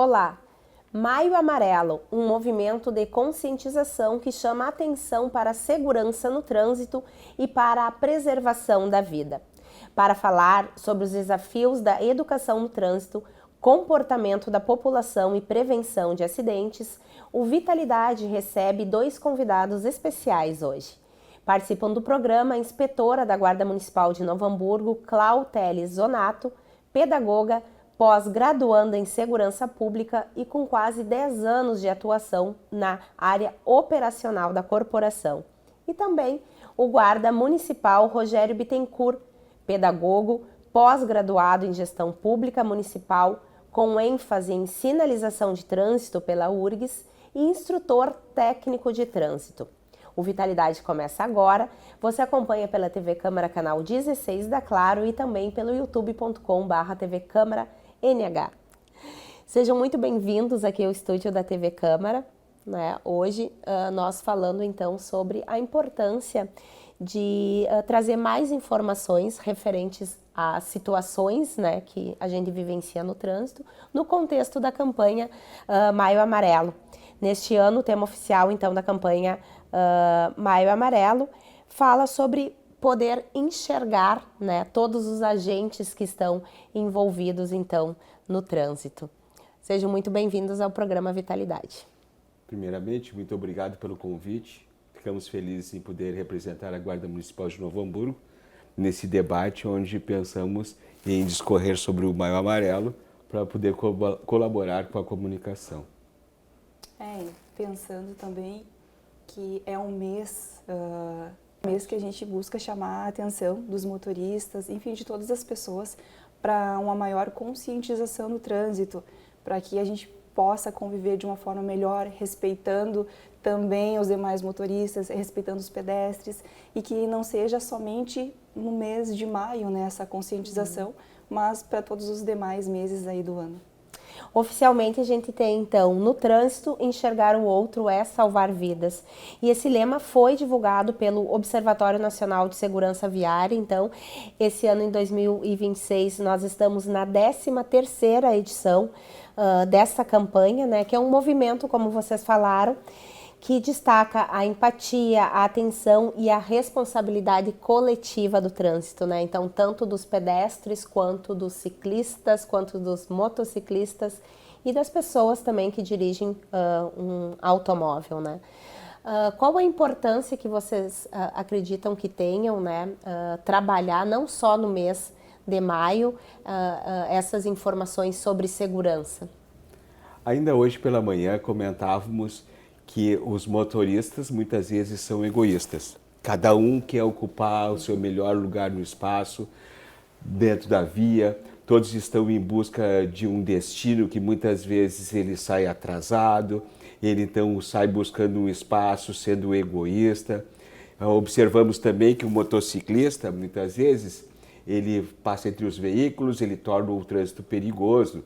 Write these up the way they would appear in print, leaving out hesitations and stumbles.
Olá! Maio Amarelo, um movimento de conscientização que chama a atenção para a segurança no trânsito e para a preservação da vida. Para falar sobre os desafios da educação no trânsito, comportamento da população e prevenção de acidentes, o Vitalidade recebe dois convidados especiais hoje. Participam do programa a inspetora da Guarda Municipal de Novo Hamburgo, Clau Teles Zonato, pedagoga, pós-graduanda em Segurança Pública e com quase 10 anos de atuação na área operacional da corporação. E também o guarda municipal Rogério Bittencourt, pedagogo, pós-graduado em Gestão Pública Municipal, com ênfase em sinalização de trânsito pela URGS e instrutor técnico de trânsito. O Vitalidade começa agora, você acompanha pela TV Câmara canal 16 da Claro e também pelo youtube.com/TV Câmara NH. Sejam muito bem-vindos aqui ao estúdio da TV Câmara, né? Hoje nós falando então sobre a importância de trazer mais informações referentes às situações, né, que a gente vivencia no trânsito, no contexto da campanha Maio Amarelo. Neste ano, o tema oficial então da campanha Maio Amarelo fala sobre poder enxergar, né, todos os agentes que estão envolvidos, então, no trânsito. Sejam muito bem-vindos ao programa Vitalidade. Primeiramente, muito obrigado pelo convite. Ficamos felizes em poder representar a Guarda Municipal de Novo Hamburgo nesse debate onde pensamos em discorrer sobre o Maio Amarelo para poder colaborar com a comunicação. Pensando também que é um mês que a gente busca chamar a atenção dos motoristas, enfim, de todas as pessoas, para uma maior conscientização no trânsito, para que a gente possa conviver de uma forma melhor, respeitando também os demais motoristas, respeitando os pedestres, e que não seja somente no mês de maio, né, essa conscientização, mas para todos os demais meses aí do ano. Oficialmente a gente tem então, no trânsito, enxergar o outro é salvar vidas. E esse lema foi divulgado pelo Observatório Nacional de Segurança Viária. Então, esse ano em 2026 nós estamos na 13ª edição dessa campanha, né, que é um movimento, como vocês falaram, que destaca a empatia, a atenção e a responsabilidade coletiva do trânsito, né? Então, tanto dos pedestres, quanto dos ciclistas, quanto dos motociclistas e das pessoas também que dirigem um automóvel, né? Qual a importância que vocês acreditam que tenham, né? Trabalhar não só no mês de maio essas informações sobre segurança? Ainda hoje pela manhã comentávamos que os motoristas muitas vezes são egoístas. Cada um quer ocupar o seu melhor lugar no espaço, dentro da via. Todos estão em busca de um destino que muitas vezes ele sai atrasado, ele então sai buscando um espaço sendo egoísta. Observamos também que o motociclista, muitas vezes, ele passa entre os veículos, ele torna o trânsito perigoso.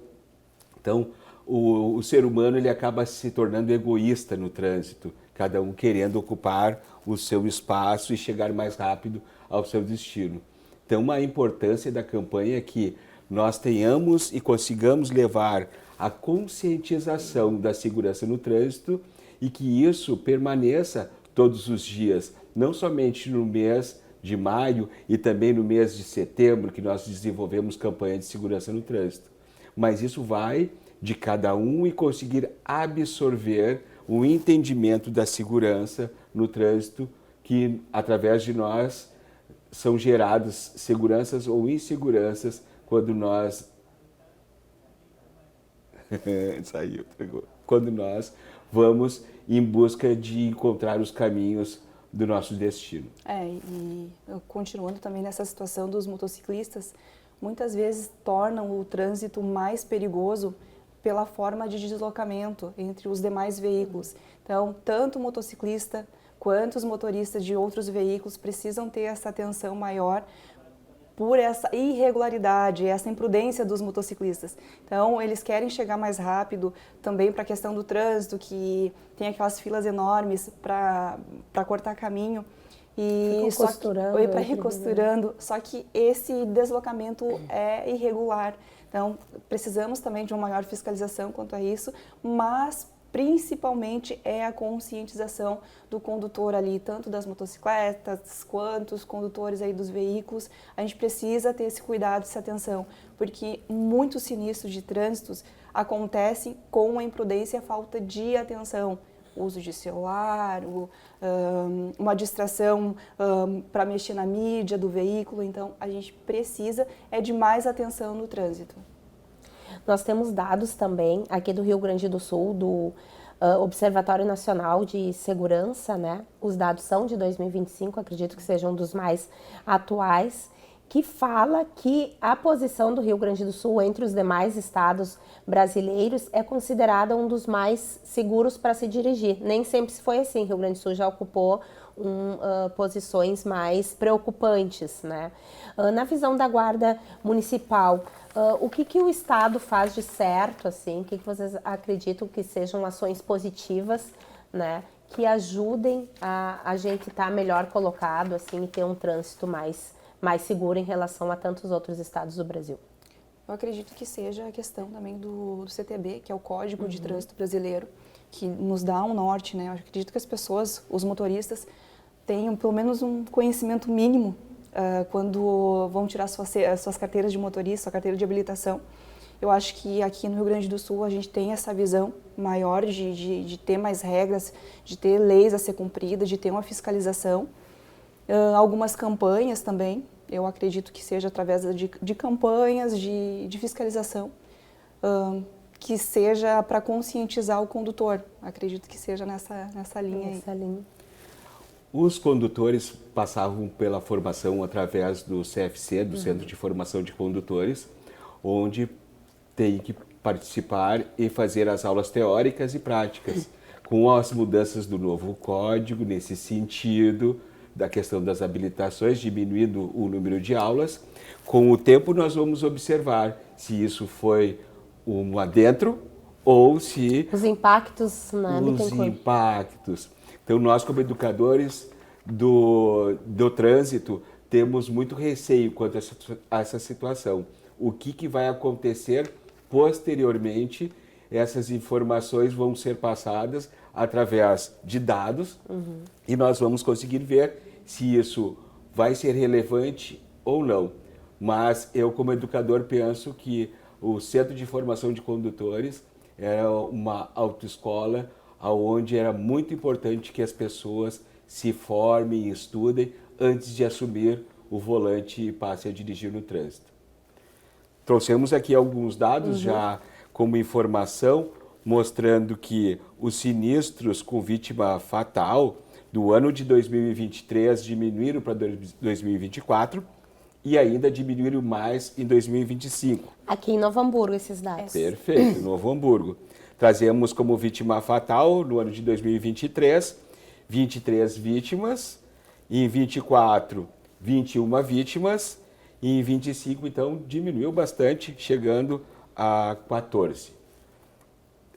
Então, o ser humano ele acaba se tornando egoísta no trânsito, cada um querendo ocupar o seu espaço e chegar mais rápido ao seu destino. Então, a importância da campanha é que nós tenhamos e consigamos levar a conscientização da segurança no trânsito e que isso permaneça todos os dias, não somente no mês de maio e também no mês de setembro, que nós desenvolvemos campanha de segurança no trânsito, mas isso vai de cada um e conseguir absorver o entendimento da segurança no trânsito, que através de nós são geradas seguranças ou inseguranças quando nós quando nós vamos em busca de encontrar os caminhos do nosso destino. E continuando também nessa situação dos motociclistas, muitas vezes tornam o trânsito mais perigoso pela forma de deslocamento entre os demais veículos. Então, tanto o motociclista quanto os motoristas de outros veículos precisam ter essa atenção maior por essa irregularidade, essa imprudência dos motociclistas. Então, eles querem chegar mais rápido também para a questão do trânsito, que tem aquelas filas enormes para cortar caminho. E Ficam costurando, para ir costurando, só que esse deslocamento é irregular. Então, precisamos também de uma maior fiscalização quanto a isso, mas principalmente é a conscientização do condutor ali, tanto das motocicletas quanto os condutores aí dos veículos. A gente precisa ter esse cuidado, essa atenção, porque muitos sinistros de trânsitos acontecem com a imprudência e a falta de atenção. Uso de celular, uma distração para mexer na mídia do veículo. Então, a gente precisa de mais atenção no trânsito. Nós temos dados também aqui do Rio Grande do Sul, do Observatório Nacional de Segurança, né? Os dados são de 2025, acredito que sejam dos mais atuais, que fala que a posição do Rio Grande do Sul entre os demais estados brasileiros é considerada um dos mais seguros para se dirigir. Nem sempre foi assim, Rio Grande do Sul já ocupou posições mais preocupantes, né? Na visão da Guarda Municipal, o que o estado faz de certo, assim? O que vocês acreditam que sejam ações positivas, né? Que ajudem a gente estar melhor colocado, assim, e ter um trânsito mais seguro em relação a tantos outros estados do Brasil? Eu acredito que seja a questão também do CTB, que é o Código de Trânsito Brasileiro, que nos dá um norte, né? Eu acredito que as pessoas, os motoristas, tenham pelo menos um conhecimento mínimo quando vão tirar suas carteiras de motorista, sua carteira de habilitação. Eu acho que aqui no Rio Grande do Sul a gente tem essa visão maior de ter mais regras, de ter leis a ser cumpridas, de ter uma fiscalização. Algumas campanhas também, eu acredito que seja através de campanhas de fiscalização, que seja para conscientizar o condutor. Acredito que seja nessa linha aí. Os condutores passavam pela formação através do CFC, do Centro de Formação de Condutores, onde tem que participar e fazer as aulas teóricas e práticas. Com as mudanças do novo código, nesse sentido, da questão das habilitações, diminuindo o número de aulas. Com o tempo nós vamos observar se isso foi um adentro ou se... Os impactos, né? Os impactos. Então nós, como educadores do trânsito, temos muito receio quanto a essa situação. O que vai acontecer posteriormente? Essas informações vão ser passadas através de dados e nós vamos conseguir ver se isso vai ser relevante ou não. Mas eu, como educador, penso que o Centro de Formação de Condutores é uma autoescola onde era muito importante que as pessoas se formem e estudem antes de assumir o volante e passem a dirigir no trânsito. Trouxemos aqui alguns dados já como informação, mostrando que os sinistros com vítima fatal do ano de 2023 diminuíram para 2024 e ainda diminuíram mais em 2025. Aqui em Novo Hamburgo, esses dados. Perfeito, Novo Hamburgo. Trazemos como vítima fatal, no ano de 2023, 23 vítimas, e em 24, 21 vítimas, e em 25, então, diminuiu bastante, chegando a 14.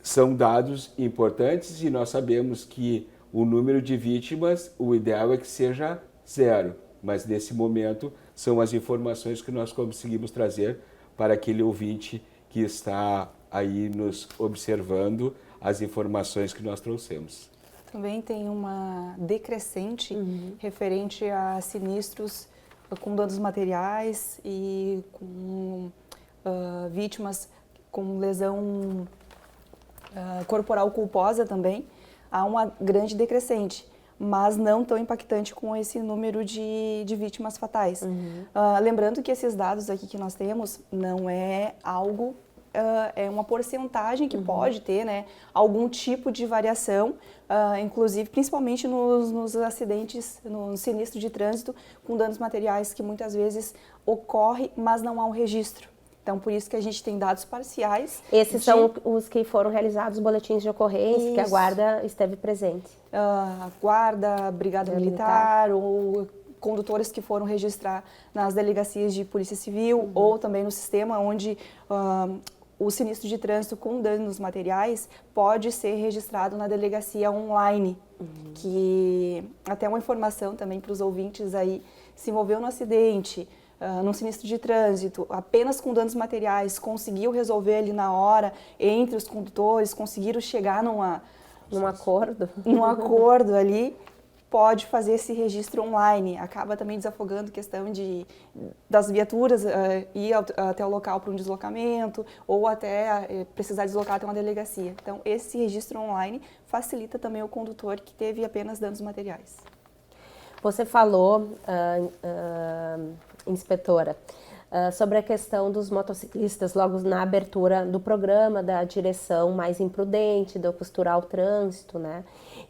São dados importantes e nós sabemos que o número de vítimas, o ideal é que seja 0, mas nesse momento são as informações que nós conseguimos trazer para aquele ouvinte que está aí nos observando, as informações que nós trouxemos. Também tem uma decrescente referente a sinistros com danos materiais e com vítimas com lesão corporal culposa também. Há uma grande decrescente, mas não tão impactante com esse número de vítimas fatais. Lembrando que esses dados aqui que nós temos não é algo, é uma porcentagem que pode ter, né, algum tipo de variação, inclusive principalmente nos acidentes, no sinistro de trânsito com danos materiais que muitas vezes ocorre, mas não há um registro. Então, por isso que a gente tem dados parciais. Esses são os que foram realizados, os boletins de ocorrência, que a Guarda esteve presente. A Guarda, Brigada Militar, ou condutores que foram registrar nas delegacias de Polícia Civil, ou também no sistema onde o sinistro de trânsito com danos materiais pode ser registrado na delegacia online. que até uma informação também para os ouvintes aí, se envolveu no acidente, num sinistro de trânsito, apenas com danos materiais, conseguiu resolver ali na hora, entre os condutores, conseguiram chegar num acordo. Num acordo ali, pode fazer esse registro online. Acaba também desafogando a questão das viaturas ir até o local para um deslocamento ou até precisar deslocar até uma delegacia. Então, esse registro online facilita também o condutor que teve apenas danos materiais. Você falou, inspetora, sobre a questão dos motociclistas logo na abertura do programa, da direção mais imprudente, do costurar o trânsito, né?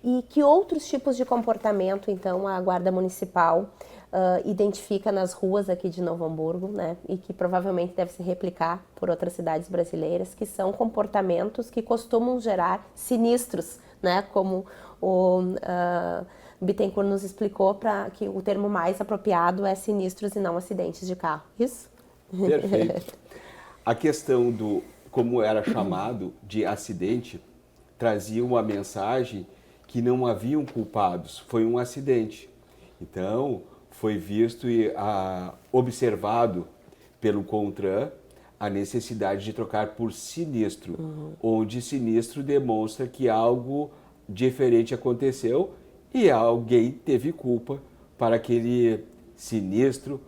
E que outros tipos de comportamento, então, a Guarda Municipal identifica nas ruas aqui de Novo Hamburgo, né? E que provavelmente deve se replicar por outras cidades brasileiras, que são comportamentos que costumam gerar sinistros, né? Como o Bittencourt nos explicou, para que o termo mais apropriado é sinistros e não acidentes de carro. Isso? Perfeito. A questão do, como era chamado, de acidente, trazia uma mensagem que não haviam culpados, foi um acidente. Então, foi visto e observado pelo CONTRAN a necessidade de trocar por sinistro, onde sinistro demonstra que algo diferente aconteceu e alguém teve culpa para aquele sinistro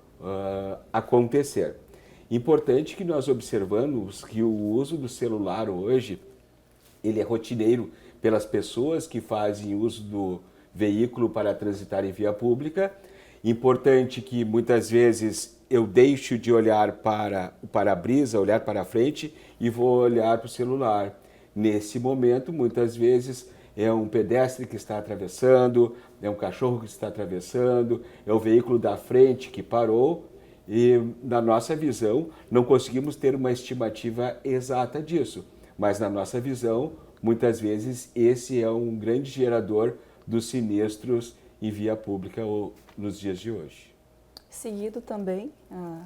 acontecer. Importante que nós observamos que o uso do celular hoje, ele é rotineiro pelas pessoas que fazem uso do veículo para transitar em via pública. Importante que muitas vezes eu deixo de olhar para o para-brisa, olhar para a frente e vou olhar para o celular. Nesse momento, muitas vezes, é um pedestre que está atravessando, é um cachorro que está atravessando, é o veículo da frente que parou e, na nossa visão, não conseguimos ter uma estimativa exata disso. Mas, na nossa visão, muitas vezes, esse é um grande gerador dos sinistros em via pública nos dias de hoje. Seguido também,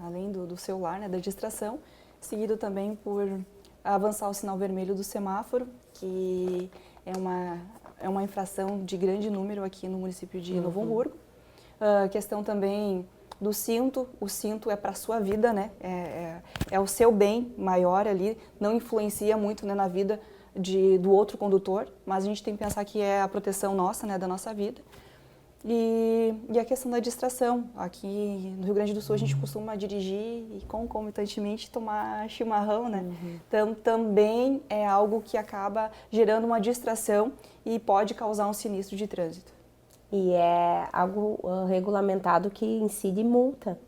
além do celular, né, da distração, seguido também por avançar o sinal vermelho do semáforo, que é uma infração de grande número aqui no município de Novo Hamburgo. Questão também do cinto, o cinto é para a sua vida, né? É o seu bem maior ali, não influencia muito, né, na vida do outro condutor, mas a gente tem que pensar que é a proteção nossa, né, da nossa vida. E a questão da distração. Aqui no Rio Grande do Sul a gente costuma dirigir e concomitantemente tomar chimarrão, né? Então também é algo que acaba gerando uma distração e pode causar um sinistro de trânsito. E é algo regulamentado que incide multa,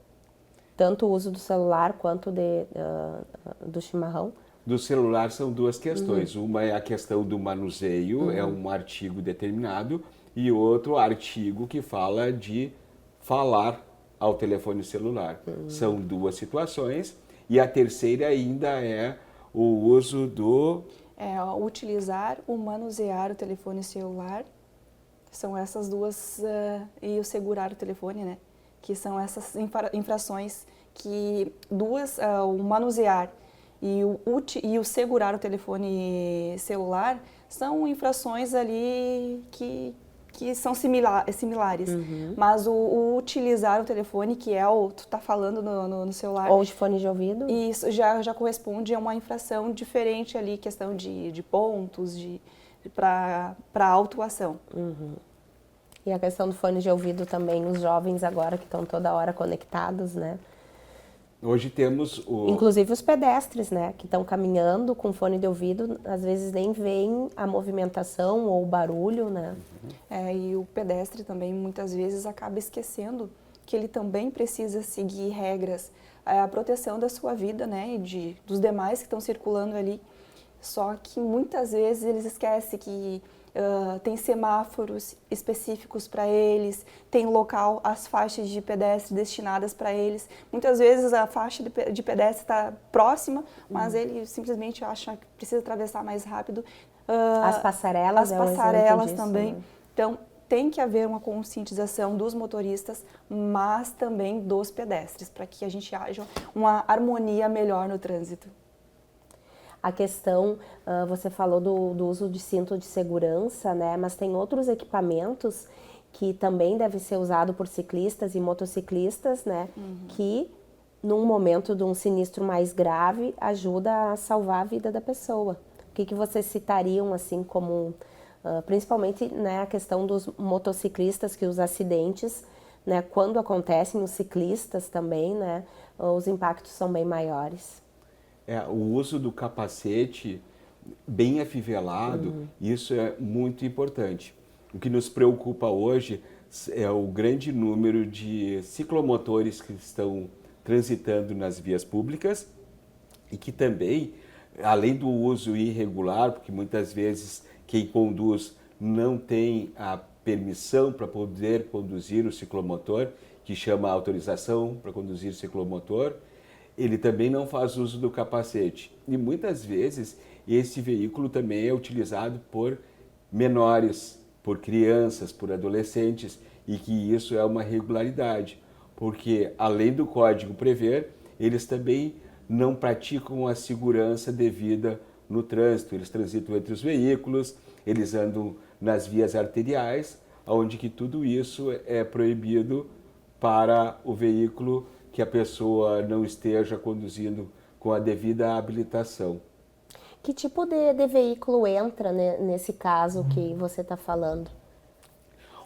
tanto o uso do celular quanto do chimarrão. Do celular são duas questões. Uma é a questão do manuseio, é um artigo determinado, e outro artigo que fala de falar ao telefone celular. São duas situações. E a terceira ainda é o uso do... utilizar ou manusear o telefone celular. São essas duas, e o segurar o telefone, né? Que são essas infrações que o manusear e o segurar o telefone celular são infrações ali que são similares. Mas o utilizar o telefone, que é tu tá falando no celular... Ou de fone de ouvido. Isso já corresponde a uma infração diferente ali, questão de pontos, para autuação. E a questão do fone de ouvido também, os jovens agora que estão toda hora conectados, né? Hoje temos Inclusive os pedestres, né? Que estão caminhando com fone de ouvido, às vezes nem veem a movimentação ou o barulho, né? E o pedestre também muitas vezes acaba esquecendo que ele também precisa seguir regras, a proteção da sua vida, né? E dos demais que estão circulando ali. Só que muitas vezes eles esquecem que tem semáforos específicos para eles, tem local, as faixas de pedestre destinadas para eles. Muitas vezes a faixa de pedestre está próxima, mas ele simplesmente acha que precisa atravessar mais rápido. As passarelas, as passarelas disso, também. Né? Então, tem que haver uma conscientização dos motoristas, mas também dos pedestres, para que a gente haja uma harmonia melhor no trânsito. a questão, você falou do uso de cinto de segurança, né? Mas tem outros equipamentos que também devem ser usados por ciclistas e motociclistas, né? Que, num momento de um sinistro mais grave, ajuda a salvar a vida da pessoa. O que vocês citariam, assim, como, principalmente, né, a questão dos motociclistas, que os acidentes, né, quando acontecem, os ciclistas também, né, os impactos são bem maiores. O uso do capacete bem afivelado, isso é muito importante. O que nos preocupa hoje é o grande número de ciclomotores que estão transitando nas vias públicas e que também, além do uso irregular, porque muitas vezes quem conduz não tem a permissão para poder conduzir o ciclomotor, que chama autorização para conduzir o ciclomotor, ele também não faz uso do capacete. E muitas vezes esse veículo também é utilizado por menores, por crianças, por adolescentes, e que isso é uma irregularidade, porque além do código prever, eles também não praticam a segurança devida no trânsito. Eles transitam entre os veículos, eles andam nas vias arteriais, onde que tudo isso é proibido para o veículo que a pessoa não esteja conduzindo com a devida habilitação. Que tipo de veículo entra, né, nesse caso que você está falando?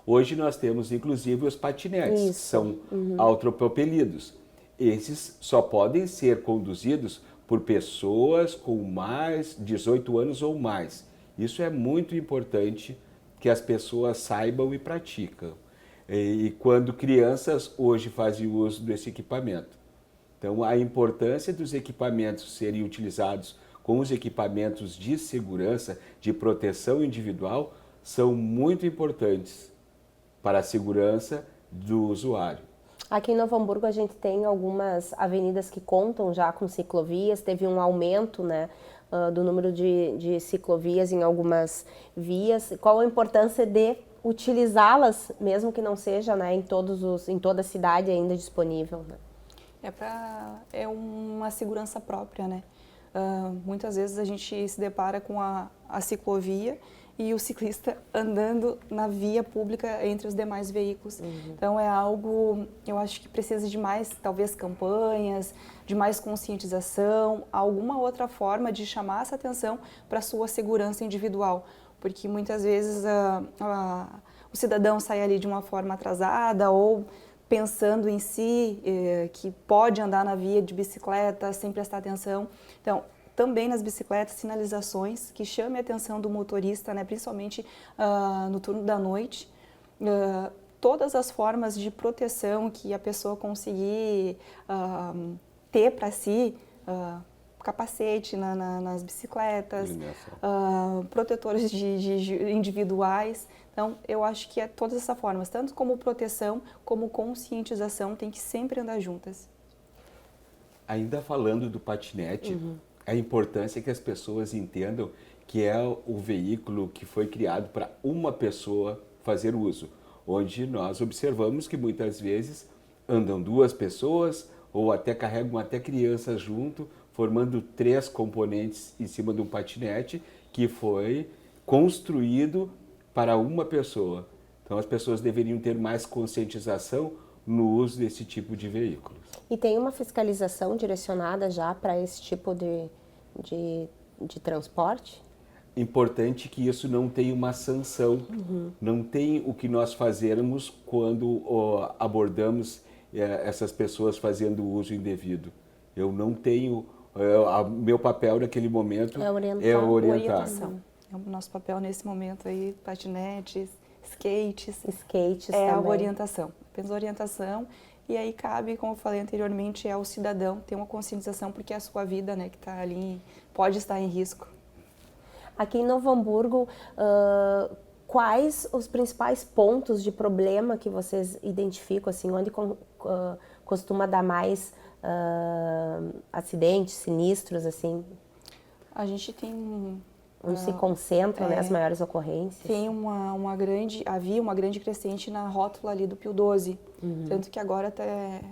Hoje nós temos inclusive os patinetes, que são autopropelidos. Esses só podem ser conduzidos por pessoas com mais 18 anos ou mais. Isso é muito importante que as pessoas saibam e praticam. E quando crianças hoje fazem uso desse equipamento. Então, a importância dos equipamentos serem utilizados com os equipamentos de segurança, de proteção individual, são muito importantes para a segurança do usuário. Aqui em Novo Hamburgo a gente tem algumas avenidas que contam já com ciclovias, teve um aumento, né, do número de ciclovias em algumas vias. Qual a importância de utilizá-las, mesmo que não seja, né, em toda a cidade ainda disponível, né? É uma segurança própria, né? Muitas vezes a gente se depara com a ciclovia e o ciclista andando na via pública entre os demais veículos. Então é algo, eu acho que precisa de mais, talvez, campanhas, de mais conscientização, alguma outra forma de chamar essa atenção para a sua segurança individual. Porque muitas vezes o cidadão sai ali de uma forma atrasada ou pensando em si, que pode andar na via de bicicleta sem prestar atenção. Então, também nas bicicletas, sinalizações que chamem a atenção do motorista, né, principalmente no turno da noite. Todas as formas de proteção que a pessoa conseguir ter para si, capacete nas bicicletas, protetores individuais. Então, eu acho que todas essas formas, tanto como proteção, como conscientização, tem que sempre andar juntas. Ainda falando do patinete, a importância que as pessoas entendam que é o veículo que foi criado para uma pessoa fazer uso, onde nós observamos que muitas vezes andam duas pessoas ou até carregam até crianças junto, formando 3 componentes em cima de um patinete que foi construído para uma pessoa. Então as pessoas deveriam ter mais conscientização no uso desse tipo de veículos. E tem uma fiscalização direcionada já para esse tipo de transporte? Importante que isso não tenha uma sanção, não tem o que nós fazermos quando abordamos essas pessoas fazendo uso indevido. Eu não tenho, meu papel naquele momento é orientar. Orientação. É o nosso papel nesse momento aí, patinetes, skates também. A orientação, apenas orientação. E aí cabe, como eu falei anteriormente, ao cidadão ter uma conscientização, porque é a sua vida, né, que está ali, pode estar em risco. Aqui em Novo Hamburgo, quais os principais pontos de problema que vocês identificam, assim, onde costuma dar mais acidentes, sinistros, assim? A gente tem... Onde se concentram, né, as maiores ocorrências? Tem havia uma grande crescente na rótula ali do Pio 12, tanto que agora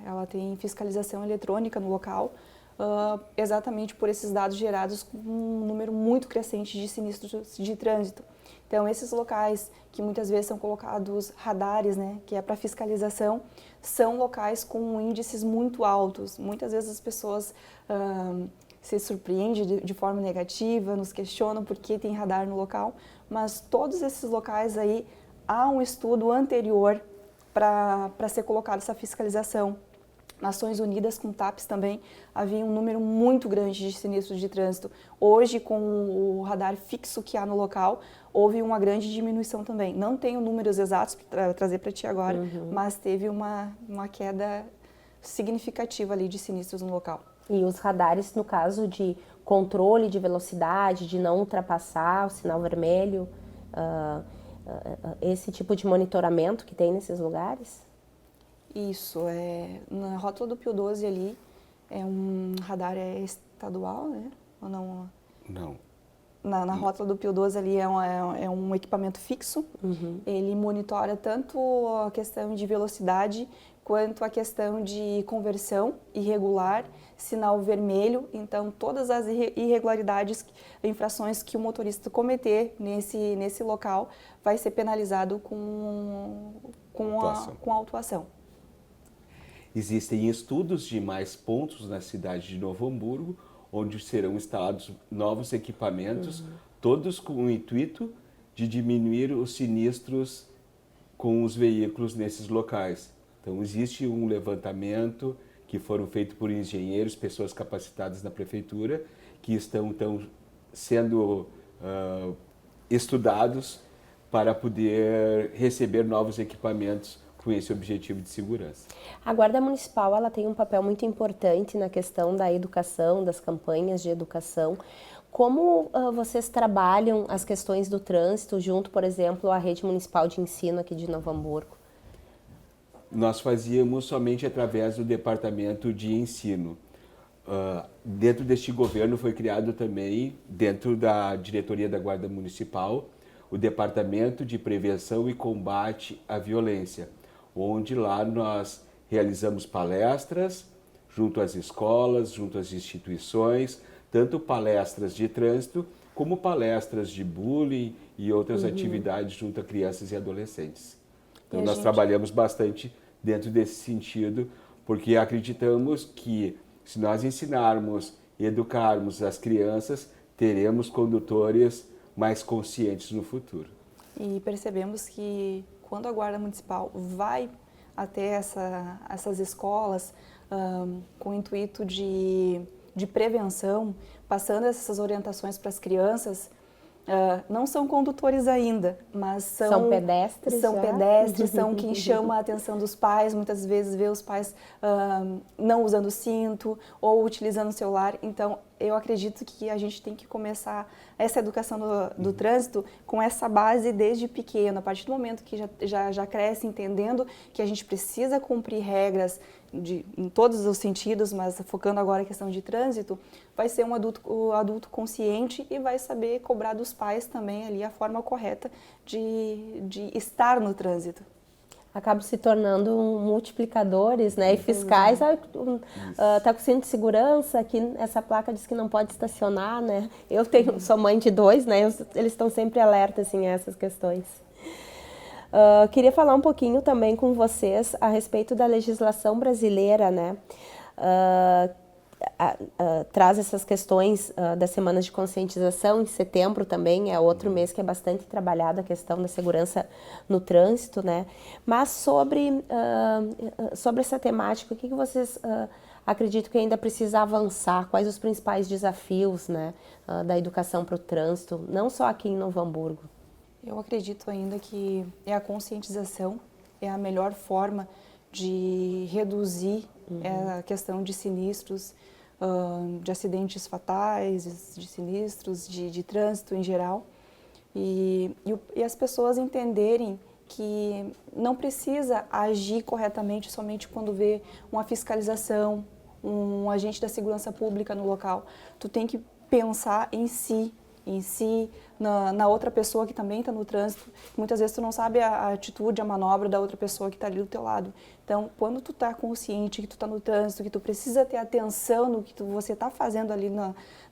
ela tem fiscalização eletrônica no local, exatamente por esses dados gerados com um número muito crescente de sinistros de trânsito. Então, esses locais que muitas vezes são colocados radares, né, que é para fiscalização, são locais com índices muito altos. Muitas vezes as pessoas se surpreendem de forma negativa, nos questionam por que tem radar no local, mas todos esses locais aí há um estudo anterior para ser colocada essa fiscalização. Nações Unidas, com TAPS também, havia um número muito grande de sinistros de trânsito. Hoje, com o radar fixo que há no local, houve uma grande diminuição também. Não tenho números exatos para trazer para ti agora, mas teve uma queda significativa ali de sinistros no local. E os radares, no caso de controle de velocidade, de não ultrapassar o sinal vermelho, esse tipo de monitoramento que tem nesses lugares? Isso, na rótula do Pio 12 ali, é um radar estadual, né? Ou não? Não. Na rótula do Pio 12 ali é um equipamento fixo, ele monitora tanto a questão de velocidade quanto a questão de conversão irregular, sinal vermelho, então todas as irregularidades, infrações que o motorista cometer nesse local vai ser penalizado com a autuação. Existem estudos de mais pontos na cidade de Novo Hamburgo, onde serão instalados novos equipamentos, todos com o intuito de diminuir os sinistros com os veículos nesses locais. Então, existe um levantamento que foram feitos por engenheiros, pessoas capacitadas na prefeitura, que estão sendo estudados para poder receber novos equipamentos com esse objetivo de segurança. A Guarda Municipal ela tem um papel muito importante na questão da educação, das campanhas de educação. Como vocês trabalham as questões do trânsito junto, por exemplo, à rede municipal de ensino aqui de Novo Hamburgo? Nós fazíamos somente através do departamento de ensino. Dentro deste governo foi criado também, dentro da diretoria da Guarda Municipal, o Departamento de Prevenção e Combate à Violência, onde lá nós realizamos palestras junto às escolas, junto às instituições, tanto palestras de trânsito como palestras de bullying e outras atividades junto a crianças e adolescentes. Então nós trabalhamos bastante dentro desse sentido, porque acreditamos que se nós ensinarmos e educarmos as crianças, teremos condutores mais conscientes no futuro. E percebemos que quando a Guarda Municipal vai até essas escolas com o intuito de prevenção, passando essas orientações para as crianças, não são condutores ainda, mas são pedestres. São pedestres, são quem chama a atenção dos pais, muitas vezes vê os pais não usando cinto ou utilizando o celular. Então, eu acredito que a gente tem que começar essa educação do trânsito com essa base desde pequeno, a partir do momento que já cresce entendendo que a gente precisa cumprir regras em todos os sentidos, mas focando agora a questão de trânsito, vai ser um adulto consciente e vai saber cobrar dos pais também ali a forma correta de estar no trânsito. Acabam se tornando multiplicadores, né, e fiscais. Tá com cinto de segurança, aqui essa placa diz que não pode estacionar, né? Sou mãe de 2, né? Eles estão sempre alertas assim, a essas questões. Queria falar um pouquinho também com vocês a respeito da legislação brasileira, né? Traz essas questões das semanas de conscientização. Em setembro também é outro mês que é bastante trabalhada a questão da segurança no trânsito, né? Mas sobre essa temática, o que vocês acreditam que ainda precisa avançar? Quais os principais desafios, né, da educação para o trânsito, não só aqui em Novo Hamburgo? Eu acredito ainda que a conscientização é a melhor forma de reduzir a questão de sinistros, de acidentes fatais, de sinistros, de trânsito em geral. E as pessoas entenderem que não precisa agir corretamente somente quando vê uma fiscalização, um agente da segurança pública no local. Tu tem que pensar em si, em si, na outra pessoa que também está no trânsito. Muitas vezes tu não sabe a atitude, a manobra da outra pessoa que está ali do teu lado. Então, quando tu está consciente que tu está no trânsito, que tu precisa ter atenção no que você está fazendo ali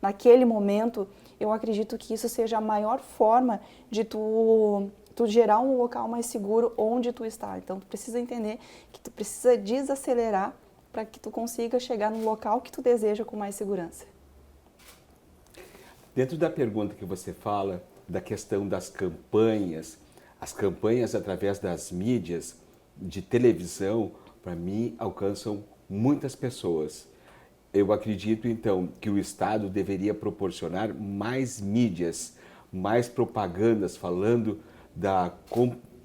naquele momento, eu acredito que isso seja a maior forma de tu gerar um local mais seguro onde tu está. Então, tu precisa entender que tu precisa desacelerar para que tu consiga chegar no local que tu deseja com mais segurança. Dentro da pergunta que você fala, da questão das campanhas, as campanhas através das mídias, de televisão, para mim, alcançam muitas pessoas. Eu acredito, então, que o Estado deveria proporcionar mais mídias, mais propagandas falando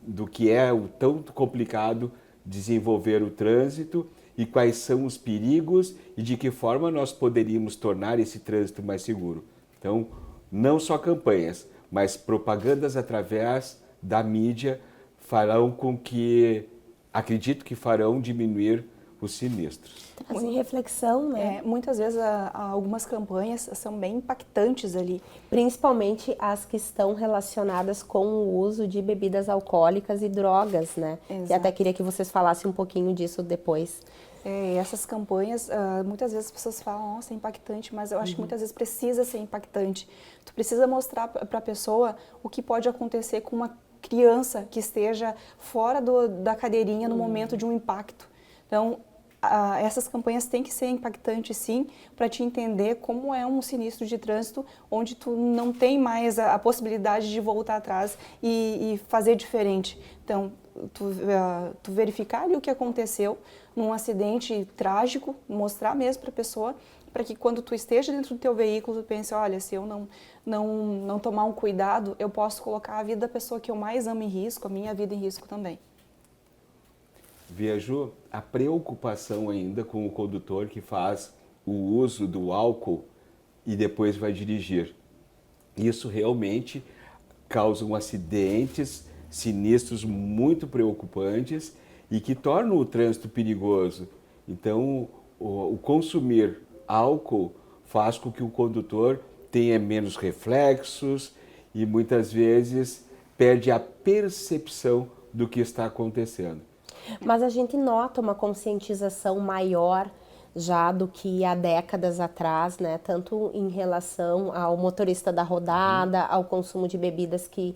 do que é o tão complicado desenvolver o trânsito e quais são os perigos e de que forma nós poderíamos tornar esse trânsito mais seguro. Então, não só campanhas, mas propagandas através da mídia farão com que, acredito que farão diminuir os sinistros. Trazem reflexão, né? Muitas vezes algumas campanhas são bem impactantes ali. Principalmente as que estão relacionadas com o uso de bebidas alcoólicas e drogas, né? Exato. E até queria que vocês falassem um pouquinho disso depois. Essas campanhas, muitas vezes as pessoas falam, nossa, é impactante, mas eu acho que muitas vezes precisa ser impactante. Tu precisa mostrar para a pessoa o que pode acontecer com uma criança que esteja fora da cadeirinha no momento de um impacto. Então, essas campanhas têm que ser impactantes, sim, para te entender como é um sinistro de trânsito onde tu não tem mais a possibilidade de voltar atrás e fazer diferente. Então, tu verificar ali o que aconteceu num acidente trágico, mostrar mesmo para a pessoa, para que quando tu esteja dentro do teu veículo, tu pense, olha, se eu não tomar um cuidado, eu posso colocar a vida da pessoa que eu mais amo em risco, a minha vida em risco também. Viajou a preocupação ainda com o condutor que faz o uso do álcool e depois vai dirigir. Isso realmente causa acidentes, sinistros muito preocupantes e que tornam o trânsito perigoso. Então, o consumir álcool faz com que o condutor tenha menos reflexos e muitas vezes perde a percepção do que está acontecendo. Mas a gente nota uma conscientização maior já do que há décadas atrás, né? Tanto em relação ao motorista da rodada, ao consumo de bebidas que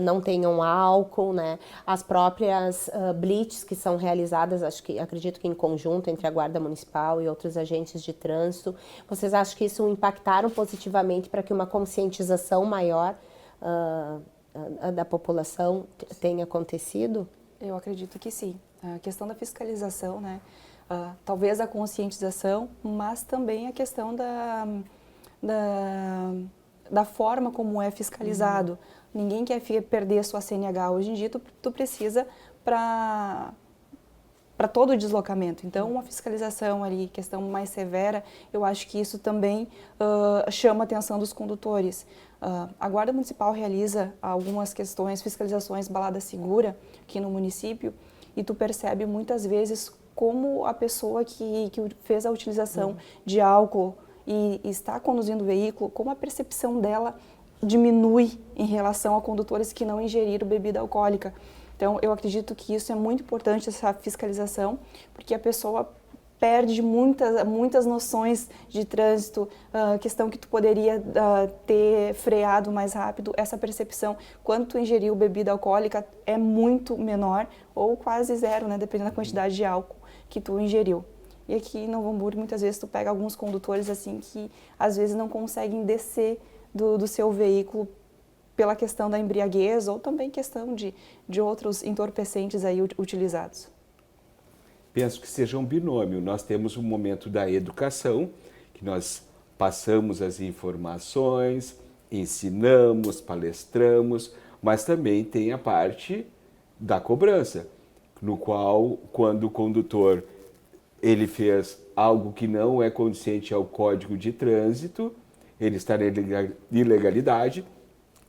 não tenham álcool, né? As próprias blitz que são realizadas, acredito que em conjunto entre a Guarda Municipal e outros agentes de trânsito. Vocês acham que isso impactaram positivamente para que uma conscientização maior da população tenha acontecido? Eu acredito que sim. A questão da fiscalização, né? Talvez a conscientização, mas também a questão da forma como é fiscalizado. Ninguém quer perder a sua CNH. Hoje em dia, tu precisa para todo o deslocamento. Então, uma fiscalização ali, questão mais severa, eu acho que isso também chama a atenção dos condutores. A Guarda Municipal realiza algumas questões, fiscalizações balada segura aqui no município, e tu percebe muitas vezes como a pessoa que fez a utilização de álcool e está conduzindo o veículo, como a percepção dela diminui em relação a condutores que não ingeriram bebida alcoólica. Então, eu acredito que isso é muito importante, essa fiscalização, porque a pessoa perde muitas noções de trânsito, questão que tu poderia ter freado mais rápido, essa percepção, quando tu ingeriu bebida alcoólica, é muito menor ou quase zero, né, dependendo da quantidade de álcool que tu ingeriu. E aqui em Novo Hamburgo, muitas vezes tu pega alguns condutores assim que às vezes não conseguem descer do seu veículo pela questão da embriaguez ou também questão de outros entorpecentes aí utilizados. Penso que seja um binômio. Nós temos um momento da educação, que nós passamos as informações, ensinamos, palestramos, mas também tem a parte da cobrança, no qual, quando o condutor ele fez algo que não é condizente ao Código de Trânsito, ele está em ilegalidade,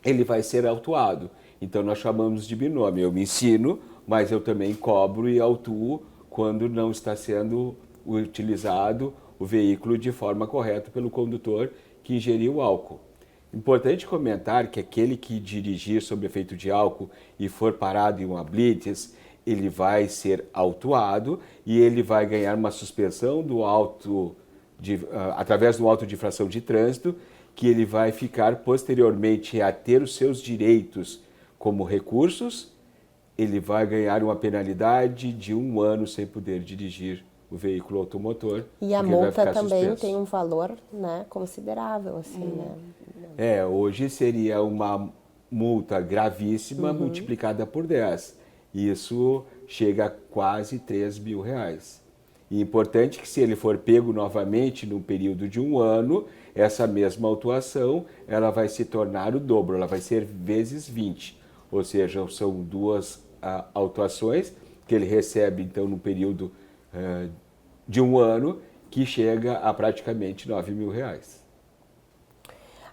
ele vai ser autuado. Então nós chamamos de binômio. Eu me ensino, mas eu também cobro e autuo quando não está sendo utilizado o veículo de forma correta pelo condutor que ingeriu álcool. Importante comentar que aquele que dirigir sob efeito de álcool e for parado em uma blitz, ele vai ser autuado e ele vai ganhar uma suspensão do através do auto de infração de trânsito, que ele vai ficar posteriormente a ter os seus direitos como recursos, ele vai ganhar uma penalidade de 1 ano sem poder dirigir o veículo automotor. E a multa também suspenso. tem um valor, né, considerável, assim, né? Hoje seria uma multa gravíssima multiplicada por 10. Isso chega a quase 3 mil reais. E importante que se ele for pego novamente num período de 1 ano, essa mesma autuação ela vai se tornar o dobro, ela vai ser vezes 20. Ou seja, são 2 autuações que ele recebe então no período de 1 ano, que chega a praticamente 9 mil reais.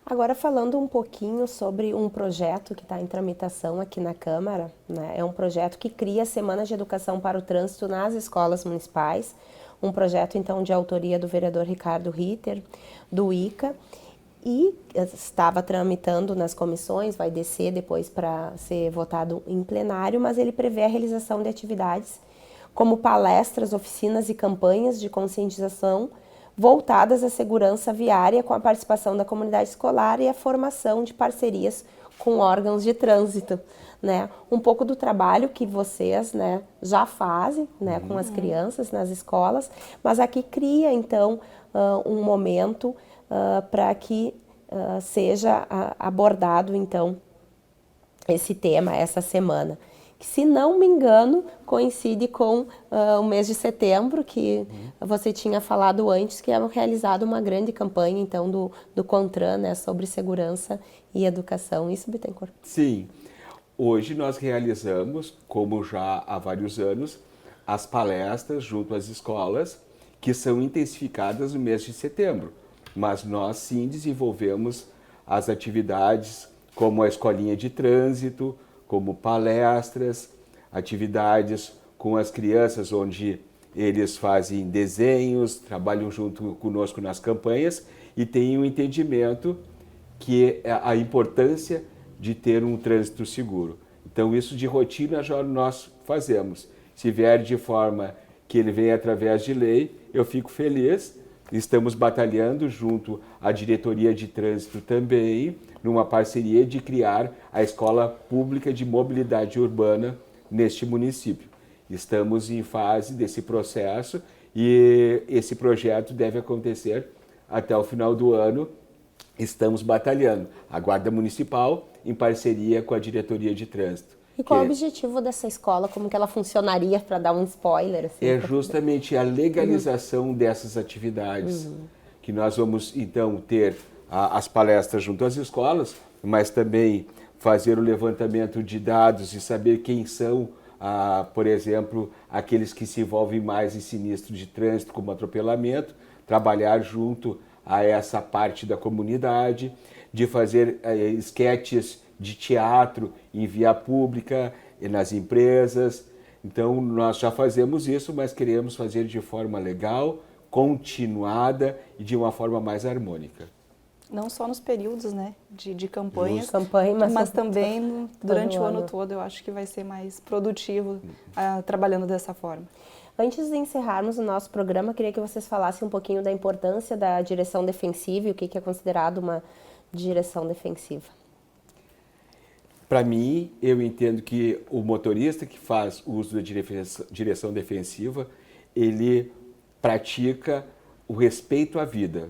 Agora, falando um pouquinho sobre um projeto que está em tramitação aqui na Câmara, né? É um projeto que cria a Semana de Educação para o Trânsito nas escolas municipais, um projeto, então, de autoria do vereador Ricardo Ritter, do ICA, e estava tramitando nas comissões, vai descer depois para ser votado em plenário, mas ele prevê a realização de atividades como palestras, oficinas e campanhas de conscientização voltadas à segurança viária com a participação da comunidade escolar e a formação de parcerias com órgãos de trânsito, né? Um pouco do trabalho que vocês, né, já fazem, né, com as crianças nas escolas, mas aqui cria, então, um momento para que seja abordado, então, esse tema, essa semana. Que, se não me engano, coincide com o mês de setembro, que você tinha falado antes, que é realizada uma grande campanha, então, do CONTRAN, né, sobre segurança e educação. Isso, Bittencourt? Sim. Hoje nós realizamos, como já há vários anos, as palestras junto às escolas, que são intensificadas no mês de setembro. Mas nós, sim, desenvolvemos as atividades como a escolinha de trânsito, como palestras, atividades com as crianças, onde eles fazem desenhos, trabalham junto conosco nas campanhas e têm um entendimento que é a importância de ter um trânsito seguro. Então, isso de rotina já nós fazemos. Se vier de forma que ele venha através de lei, eu fico feliz. Estamos batalhando junto à diretoria de trânsito também, numa parceria de criar a Escola Pública de Mobilidade Urbana neste município. Estamos em fase desse processo e esse projeto deve acontecer até o final do ano. Estamos batalhando. A Guarda Municipal em parceria com a diretoria de trânsito. E qual é o objetivo dessa escola? Como que ela funcionaria, para dar um spoiler? Assim, é justamente a legalização dessas atividades, que nós vamos, então, ter as palestras junto às escolas, mas também fazer o levantamento de dados e saber quem são, por exemplo, aqueles que se envolvem mais em sinistro de trânsito, como atropelamento, trabalhar junto a essa parte da comunidade, de fazer esquetes de teatro em via pública, nas empresas. Então, nós já fazemos isso, mas queremos fazer de forma legal, continuada e de uma forma mais harmônica. Não só nos períodos, né, de campanhas, mas também durante o ano todo. Eu acho que vai ser mais produtivo trabalhando dessa forma. Antes de encerrarmos o nosso programa, queria que vocês falassem um pouquinho da importância da direção defensiva e o que é considerado uma direção defensiva. Para mim, eu entendo que o motorista que faz uso da direção defensiva, ele pratica o respeito à vida.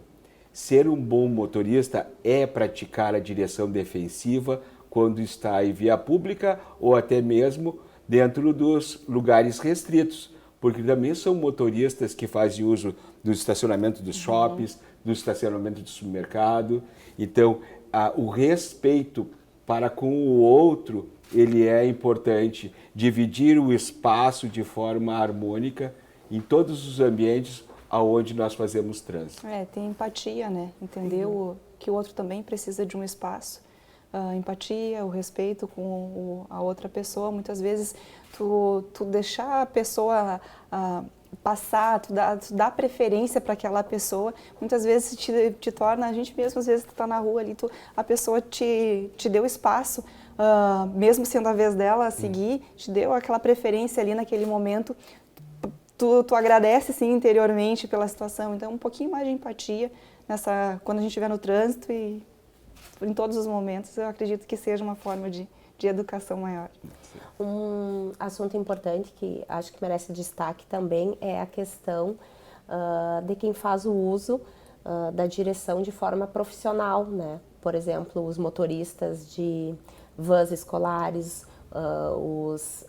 Ser um bom motorista é praticar a direção defensiva quando está em via pública ou até mesmo dentro dos lugares restritos, porque também são motoristas que fazem uso do estacionamento dos shoppings, do estacionamento do supermercado. Então, o respeito para com o outro, ele é importante. Dividir o espaço de forma harmônica em todos os ambientes aonde nós fazemos trânsito. Tem empatia, né? Entender que o outro também precisa de um espaço. Empatia, o respeito com a outra pessoa. Muitas vezes, tu deixar a pessoa passar, tu dá preferência para aquela pessoa, muitas vezes te torna, a gente mesmo, às vezes tu tá na rua ali, a pessoa te deu espaço, mesmo sendo a vez dela a seguir, te deu aquela preferência ali naquele momento, tu agradece sim interiormente pela situação, então um pouquinho mais de empatia quando a gente estiver no trânsito e em todos os momentos, eu acredito que seja uma forma de educação maior. Um assunto importante que acho que merece destaque também é a questão de quem faz o uso da direção de forma profissional, né? Por exemplo, os motoristas de vans escolares, os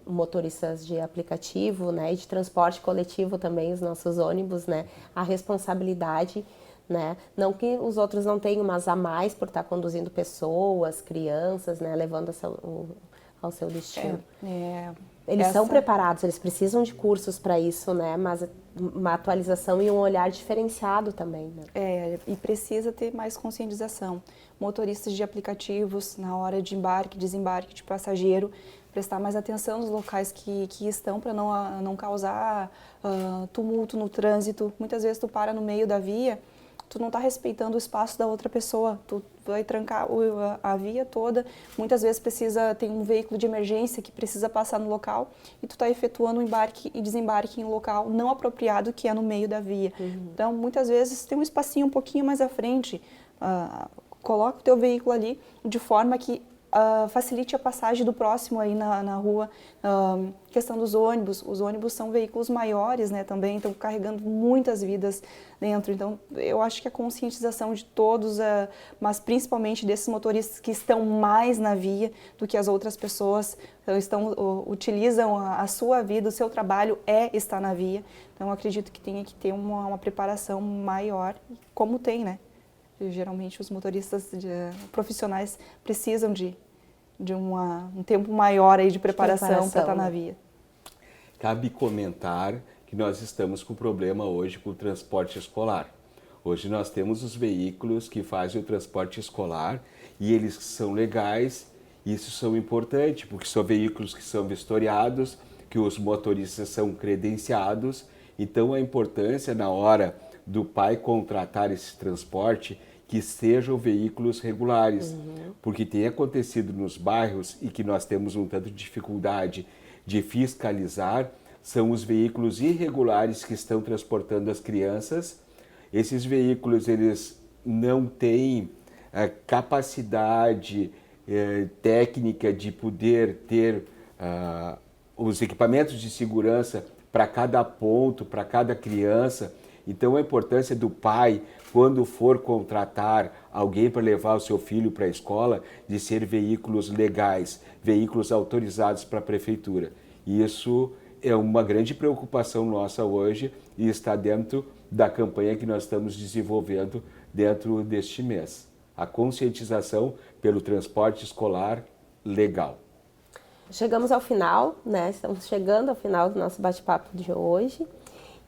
motoristas de aplicativo, né, e de transporte coletivo também, os nossos ônibus, né, a responsabilidade, né, não que os outros não tenham, mas a mais por estar conduzindo pessoas, crianças, né, levando ao seu destino. Eles são preparados, eles precisam de cursos para isso, né, mas uma atualização e um olhar diferenciado também, né. E precisa ter mais conscientização. Motoristas de aplicativos, na hora de embarque, desembarque de passageiro, prestar mais atenção nos locais que estão para não causar tumulto no trânsito. Muitas vezes tu para no meio da via, tu não está respeitando o espaço da outra pessoa, tu vai trancar a via toda, muitas vezes tem um veículo de emergência que precisa passar no local e tu está efetuando um embarque e desembarque em um local não apropriado, que é no meio da via. Então, muitas vezes tem um espacinho um pouquinho mais à frente, coloca o teu veículo ali de forma que facilite a passagem do próximo aí na rua. Questão dos ônibus, os ônibus são veículos maiores, né, também, estão carregando muitas vidas dentro, então eu acho que a conscientização de todos, mas principalmente desses motoristas que estão mais na via do que as outras pessoas, utilizam a sua vida, o seu trabalho estar na via, então eu acredito que tenha que ter uma preparação maior, como tem, né? Geralmente os motoristas profissionais precisam de um tempo maior aí de preparação para estar na via. Cabe comentar que nós estamos com problema hoje com o transporte escolar. Hoje nós temos os veículos que fazem o transporte escolar e eles são legais, isso são importantes, porque são veículos que são vistoriados, que os motoristas são credenciados, então a importância na hora do pai contratar esse transporte que sejam veículos regulares, porque tem acontecido nos bairros e que nós temos um tanto de dificuldade de fiscalizar, são os veículos irregulares que estão transportando as crianças. Esses veículos eles não têm capacidade técnica de poder ter os equipamentos de segurança para cada ponto, para cada criança. Então a importância do pai, quando for contratar alguém para levar o seu filho para a escola, de ser veículos legais, veículos autorizados para a prefeitura. E isso é uma grande preocupação nossa hoje e está dentro da campanha que nós estamos desenvolvendo dentro deste mês. A conscientização pelo transporte escolar legal. Chegamos ao final, né? Estamos chegando ao final do nosso bate-papo de hoje.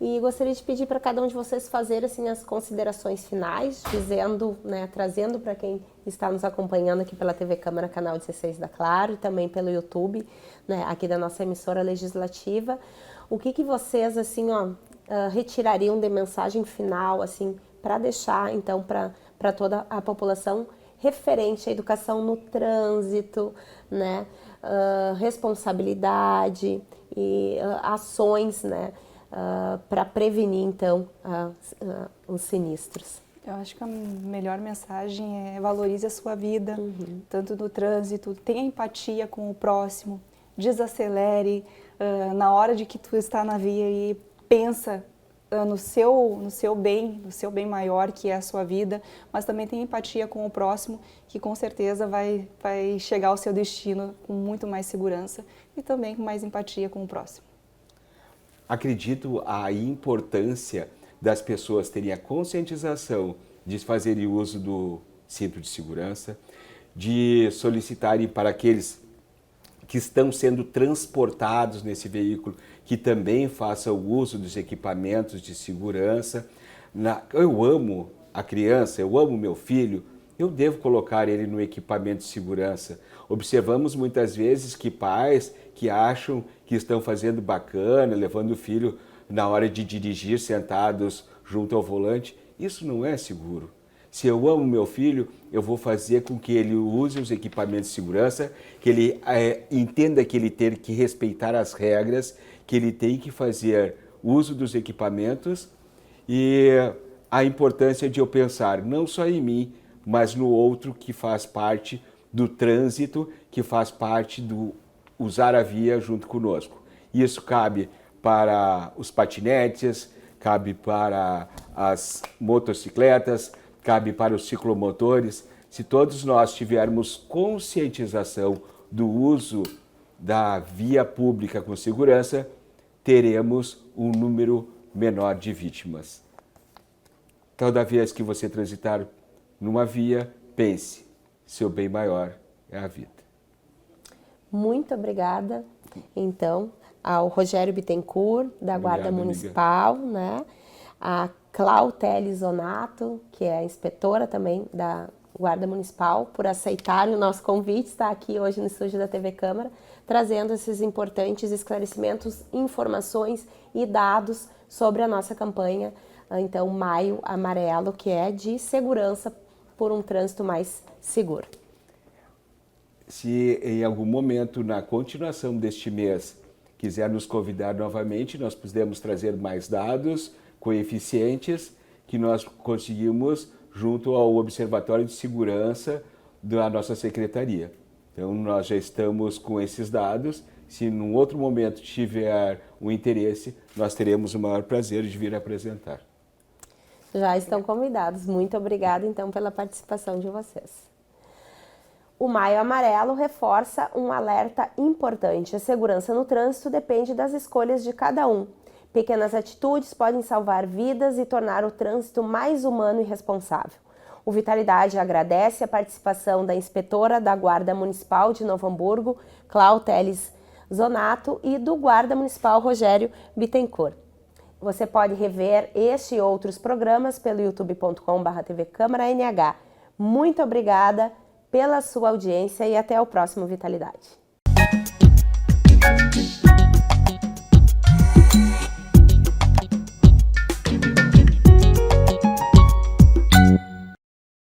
E gostaria de pedir para cada um de vocês fazer assim, as considerações finais, dizendo, né, trazendo para quem está nos acompanhando aqui pela TV Câmara, canal 16 da Claro, e também pelo YouTube, né, aqui da nossa emissora legislativa, o que vocês assim, retirariam de mensagem final assim, para deixar então para toda a população referente à educação no trânsito, né, responsabilidade e ações, né, para prevenir, então, os sinistros. Eu acho que a melhor mensagem é valorize a sua vida, tanto no trânsito, tenha empatia com o próximo, desacelere, na hora de que tu está na via e pensa no seu bem maior, que é a sua vida, mas também tenha empatia com o próximo, que com certeza vai chegar ao seu destino com muito mais segurança e também com mais empatia com o próximo. Acredito a importância das pessoas terem a conscientização de fazerem uso do cinto de segurança, de solicitarem para aqueles que estão sendo transportados nesse veículo que também façam uso dos equipamentos de segurança. Eu amo a criança, eu amo meu filho, eu devo colocar ele no equipamento de segurança. Observamos muitas vezes que pais que acham que estão fazendo bacana, levando o filho na hora de dirigir sentados junto ao volante, isso não é seguro. Se eu amo meu filho, eu vou fazer com que ele use os equipamentos de segurança, que ele entenda que ele tem que respeitar as regras, que ele tem que fazer uso dos equipamentos e a importância de eu pensar não só em mim, mas no outro que faz parte do trânsito, que faz parte do usar a via junto conosco. Isso cabe para os patinetes, cabe para as motocicletas, cabe para os ciclomotores. Se todos nós tivermos conscientização do uso da via pública com segurança, teremos um número menor de vítimas. Toda vez que você transitar numa via, pense, seu bem maior é a vida. Muito obrigada, então, ao Rogério Bittencourt, da Guarda Municipal, né? A Clautele Zonato, que é a inspetora também da Guarda Municipal, por aceitarem o nosso convite, estar aqui hoje no estúdio da TV Câmara, trazendo esses importantes esclarecimentos, informações e dados sobre a nossa campanha, então, Maio Amarelo, que é de segurança por um trânsito mais seguro. Se em algum momento, na continuação deste mês, quiser nos convidar novamente, nós podemos trazer mais dados coeficientes que nós conseguimos junto ao Observatório de Segurança da nossa Secretaria. Então, nós já estamos com esses dados. Se num outro momento tiver um interesse, nós teremos o maior prazer de vir apresentar. Já estão convidados. Muito obrigada, então, pela participação de vocês. O Maio Amarelo reforça um alerta importante. A segurança no trânsito depende das escolhas de cada um. Pequenas atitudes podem salvar vidas e tornar o trânsito mais humano e responsável. O Vitalidade agradece a participação da inspetora da Guarda Municipal de Novo Hamburgo, Clautele Zonato, e do Guarda Municipal Rogério Bittencourt. Você pode rever este e outros programas pelo youtube.com/TV Câmara NH. Muito obrigada pela sua audiência e até o próximo Vitalidade.